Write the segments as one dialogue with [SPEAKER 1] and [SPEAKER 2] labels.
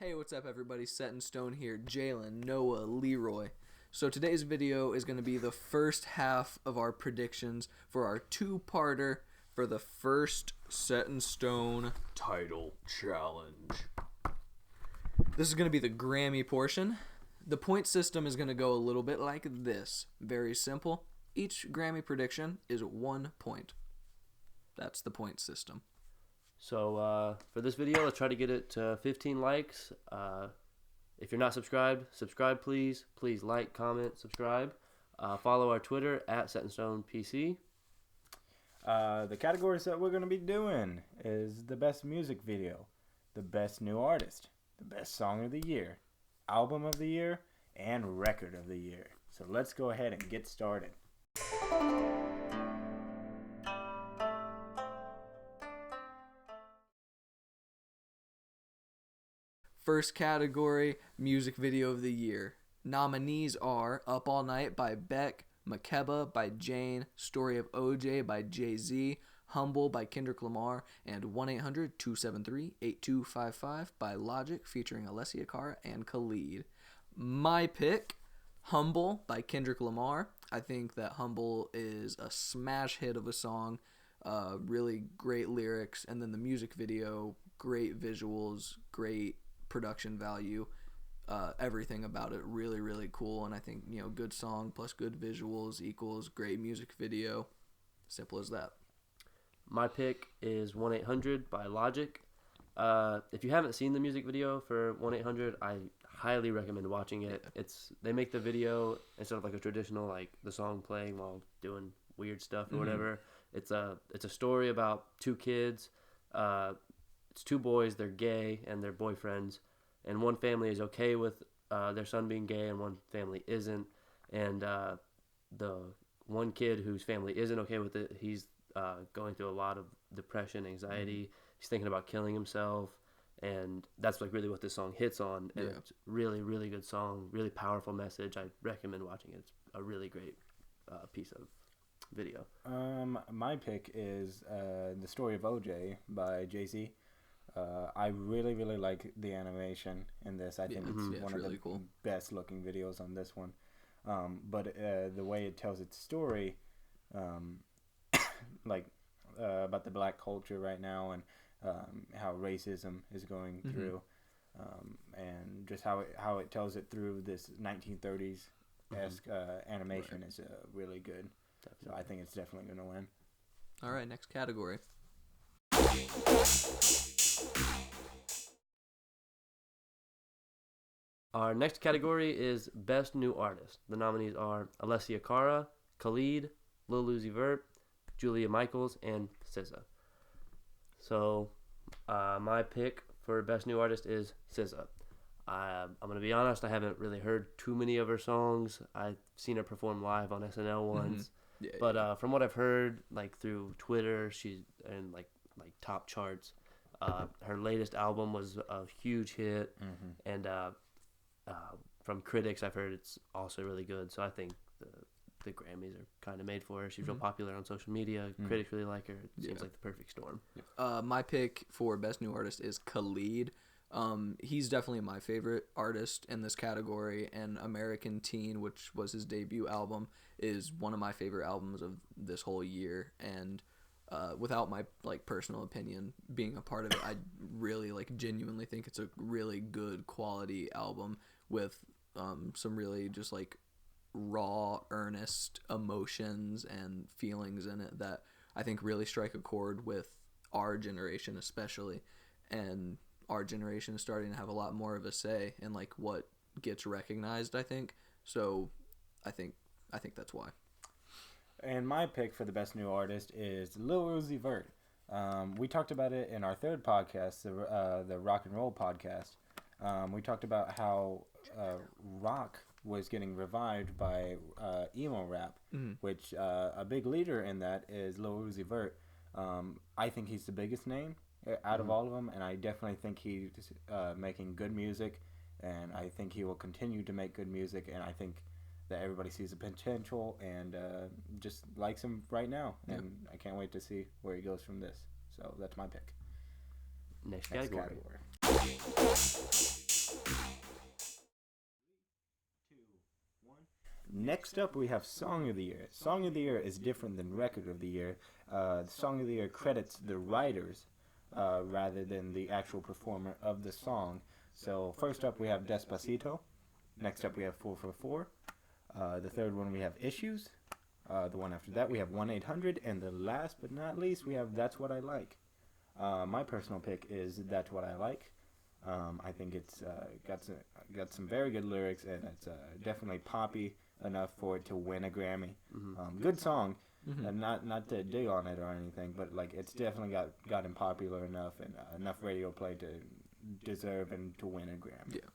[SPEAKER 1] Hey, what's up everybody? Set in Stone here, Jalen, Noah, Leroy. So today's video is going to be the first half of our predictions for our two-parter for the first Set in Stone title challenge. This is going to be the Grammy portion. The point system is going to go a little bit like this. Very simple. Each Grammy prediction is 1 point. That's the point system.
[SPEAKER 2] So for this video, let's try to get it to 15 likes. If you're not subscribed, subscribe please. Please like, comment, subscribe. Follow our Twitter at SetInStonePC.
[SPEAKER 3] The categories that we're going to be doing is the best music video, the best new artist, the best song of the year, album of the year, and record of the year. So let's go ahead and get started.
[SPEAKER 1] First category, music video of the year. Nominees are Up All Night by Beck, Makeba by Jane, Story of OJ by Jay-Z, Humble by Kendrick Lamar, and 1-800-273-8255 by Logic featuring Alessia Cara and Khalid. My pick, Humble by Kendrick Lamar. I think that Humble is a smash hit of a song, really great lyrics, and then the music video, great visuals, great production value, everything about it really, really cool. And I think, good song plus good visuals equals great music video. Simple as that.
[SPEAKER 2] My pick is 1-800 by Logic. If you haven't seen the music video for 1-800, I highly recommend watching it. They make the video instead of like a traditional like the song playing while doing weird stuff or whatever. It's a story about two kids. It's two boys, they're gay, and they're boyfriends. And one family is okay with their son being gay, and one family isn't. And the one kid whose family isn't okay with it, he's going through a lot of depression, anxiety. He's thinking about killing himself. And that's like really what this song hits on. And it's really, really good song, really powerful message. I recommend watching it. It's a really great piece of video.
[SPEAKER 3] My pick is The Story of OJ by Jay-Z. I really, really like the animation in this. I think it's one of the best looking videos on this one. But the way it tells its story, about the black culture right now and how racism is going through, and just how it tells it through this 1930s-esque animation is really good. Definitely. So I think it's definitely going to win.
[SPEAKER 1] All right, next category.
[SPEAKER 2] Our next category is Best New Artist. The nominees are Alessia Cara, Khalid, Lil Uzi Vert, Julia Michaels, and SZA. So, my pick for Best New Artist is SZA. I'm going to be honest, I haven't really heard too many of her songs. I've seen her perform live on SNL once. But from what I've heard, like through Twitter, she's in like top charts. Her latest album was a huge hit, and from critics, I've heard it's also really good. So I think the Grammys are kind of made for her. She's real popular on social media. Critics really like her. It seems like the perfect storm.
[SPEAKER 1] My pick for Best New Artist is Khalid. He's definitely my favorite artist in this category, and American Teen, which was his debut album, is one of my favorite albums of this whole year. And without my personal opinion being a part of it, I really genuinely think it's a really good quality album with some really just raw, earnest emotions and feelings in it that I think really strike a chord with our generation especially. And our generation is starting to have a lot more of a say in what gets recognized, I think. So I think that's why.
[SPEAKER 3] And my pick for the Best New Artist is Lil Uzi Vert. We talked about it in our third podcast, the Rock and Roll podcast. We talked about how rock was getting revived by emo rap, which a big leader in that is Lil Uzi Vert. I think he's the biggest name out of all of them, and I definitely think he's making good music, and I think he will continue to make good music, and I think that everybody sees the potential and just likes him right now. And I can't wait to see where he goes from this. So that's my pick.
[SPEAKER 2] Next category.
[SPEAKER 3] Next up, we have Song of the Year. Song of the Year is different than Record of the Year. Song of the Year credits the writers rather than the actual performer of the song. So first up, we have Despacito. Next up, we have 444. The third one, we have Issues. The one after that, we have 1-800. And the last but not least, we have That's What I Like. My personal pick is That's What I Like. I think it's got some very good lyrics, and it's definitely poppy enough for it to win a Grammy. Good song, and not to dig on it or anything, but like it's definitely gotten popular enough and enough radio play to deserve and to win a Grammy.
[SPEAKER 1] Yeah.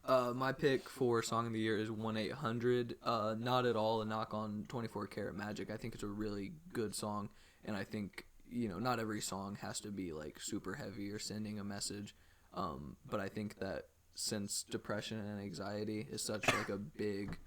[SPEAKER 3] So.
[SPEAKER 1] My pick for Song of the Year is 1-800. Not at all a knock on 24 Karat Magic. I think it's a really good song, and I think, not every song has to be like super heavy or sending a message. But I think that since depression and anxiety is such like a big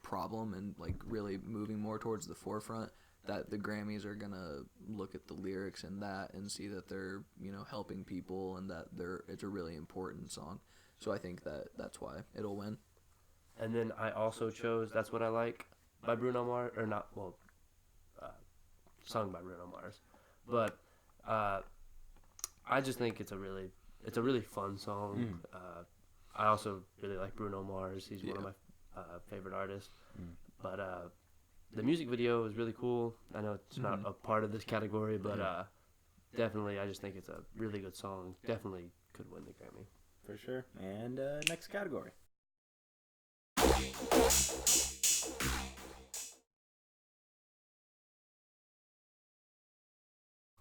[SPEAKER 1] problem and like really moving more towards the forefront, that the Grammys are gonna look at the lyrics in that and see that they're helping people and that it's a really important song. So I think that's why it'll win.
[SPEAKER 2] And then I also chose That's What I Like by Bruno Mars, or not, well, sung by Bruno Mars, but I just think it's a really fun song. I also really like Bruno Mars. He's one of my favorite artists. But the music video is really cool. I know it's not a part of this category, but definitely I just think it's a really good song. Definitely could win the Grammy.
[SPEAKER 3] For sure. And next category.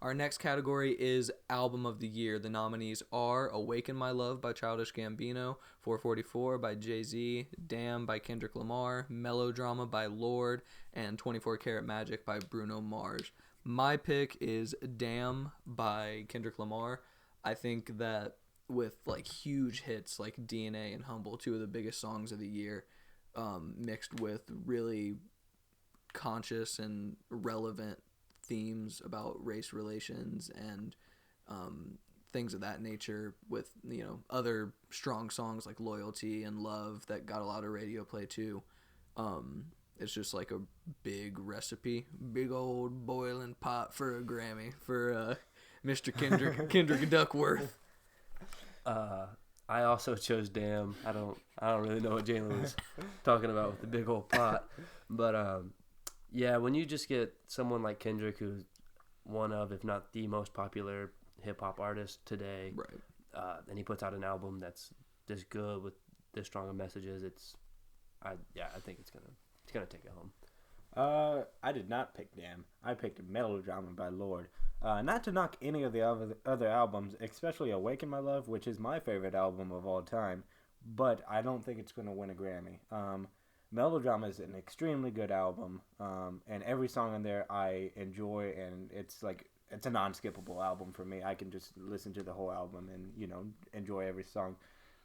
[SPEAKER 1] Our next category is Album of the Year. The nominees are Awaken My Love by Childish Gambino, 444 by Jay-Z, Damn by Kendrick Lamar, Melodrama by Lorde, and 24 Karat Magic by Bruno Mars. My pick is Damn by Kendrick Lamar. I think that with like huge hits like DNA and Humble, two of the biggest songs of the year, mixed with really conscious and relevant themes about race relations and things of that nature, with other strong songs like Loyalty and Love that got a lot of radio play too. It's just like a big recipe, big old boiling pot for a Grammy for Mr. Kendrick Duckworth.
[SPEAKER 2] I also chose Damn. I don't really know what Jalen was talking about with the big old pot, but yeah, when you just get someone like Kendrick, who's one of, if not the most popular hip-hop artist today,
[SPEAKER 1] right,
[SPEAKER 2] and he puts out an album that's this good with this strong of messages, I think it's gonna take it home.
[SPEAKER 3] I did not pick Damn. I picked Melodrama by Lorde. Not to knock any of the other albums, especially Awaken My Love, which is my favorite album of all time, but I don't think it's going to win a Grammy. Melodrama is an extremely good album, and every song in there I enjoy, and it's a non-skippable album for me. I can just listen to the whole album and enjoy every song.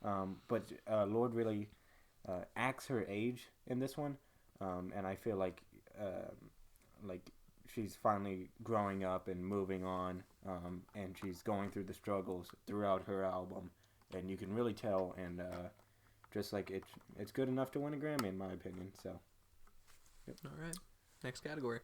[SPEAKER 3] But Lorde really acts her age in this one, and I feel like she's finally growing up and moving on, and she's going through the struggles throughout her album, and you can really tell, and just like it's good enough to win a Grammy in my opinion. So
[SPEAKER 1] yep. All right, next category.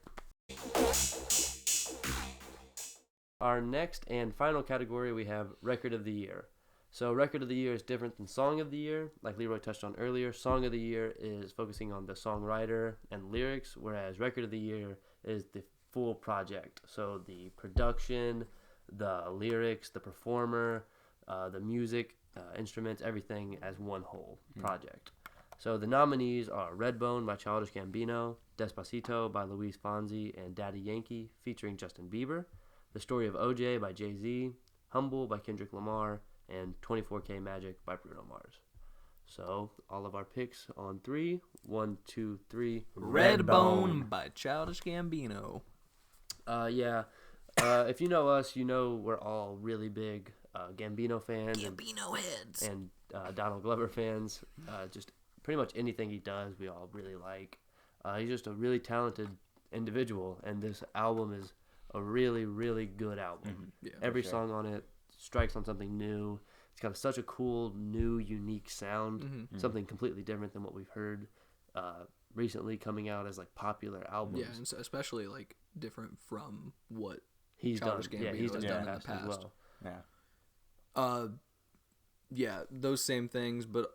[SPEAKER 2] Our next and final category, we have Record of the Year. So Record of the Year is different than Song of the Year. Like Leroy touched on earlier, Song of the Year is focusing on the songwriter and lyrics, whereas Record of the Year is the full project. So the production, the lyrics, the performer, the music, instruments, everything as one whole project. So the nominees are Redbone by Childish Gambino, Despacito by Luis Fonsi and Daddy Yankee featuring Justin Bieber, The Story of OJ by Jay-Z, Humble by Kendrick Lamar, and 24K Magic by Bruno Mars. So all of our picks on 3. 1, 2, 3.
[SPEAKER 1] Redbone by Childish Gambino.
[SPEAKER 2] If you know us, you know we're all really big Gambino fans.
[SPEAKER 1] Gambino heads.
[SPEAKER 2] And Donald Glover fans. Just pretty much anything he does, we all really like. He's just a really talented individual, and this album is a really, really good album.
[SPEAKER 1] Yeah,
[SPEAKER 2] every song on it strikes on something new. it's got such a cool, new, unique sound.
[SPEAKER 1] Mm-hmm.
[SPEAKER 2] Something completely different than what we've heard recently coming out as like popular albums.
[SPEAKER 1] Yeah, and especially like different from what
[SPEAKER 2] he's done.
[SPEAKER 1] Childish
[SPEAKER 2] Yeah,
[SPEAKER 1] Gambino
[SPEAKER 2] he's
[SPEAKER 1] has
[SPEAKER 2] done
[SPEAKER 1] done
[SPEAKER 2] in
[SPEAKER 1] in the past.
[SPEAKER 2] as well.
[SPEAKER 3] Yeah.
[SPEAKER 1] Yeah, those same things, but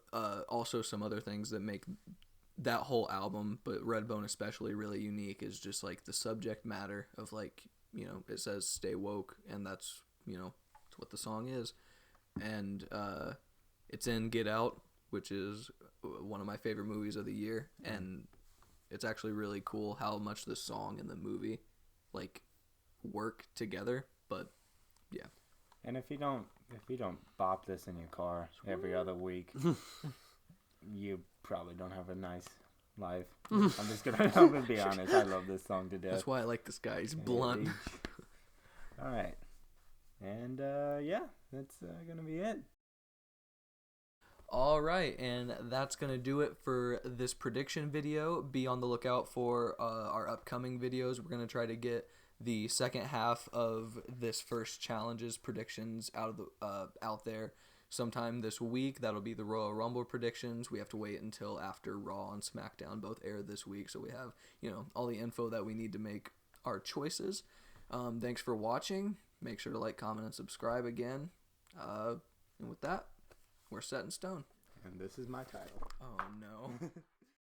[SPEAKER 1] also some other things that make that whole album, but Redbone especially, really unique is just like the subject matter of like, you know, it says stay woke, and that's, you know, it's what the song is. And it's in Get Out, which is one of my favorite movies of the year, and it's actually really cool how much the song and the movie like work together. But yeah.
[SPEAKER 3] And if you don't bop this in your car every other week, you probably don't have a nice life. I'm gonna be honest. I love this song to death.
[SPEAKER 1] That's why I like this guy. He's blunt.
[SPEAKER 3] All right, and yeah, that's gonna be it.
[SPEAKER 1] All right, and that's going to do it for this prediction video. Be on the lookout for our upcoming videos. We're going to try to get the second half of this first challenges predictions out there sometime this week. That'll be the Royal Rumble predictions. We have to wait until after Raw and SmackDown both air this week, so we have, you know, all the info that we need to make our choices. Thanks for watching. Make sure to like, comment, and subscribe again. And with that, we're set in stone.
[SPEAKER 3] And this is my title.
[SPEAKER 1] Oh no.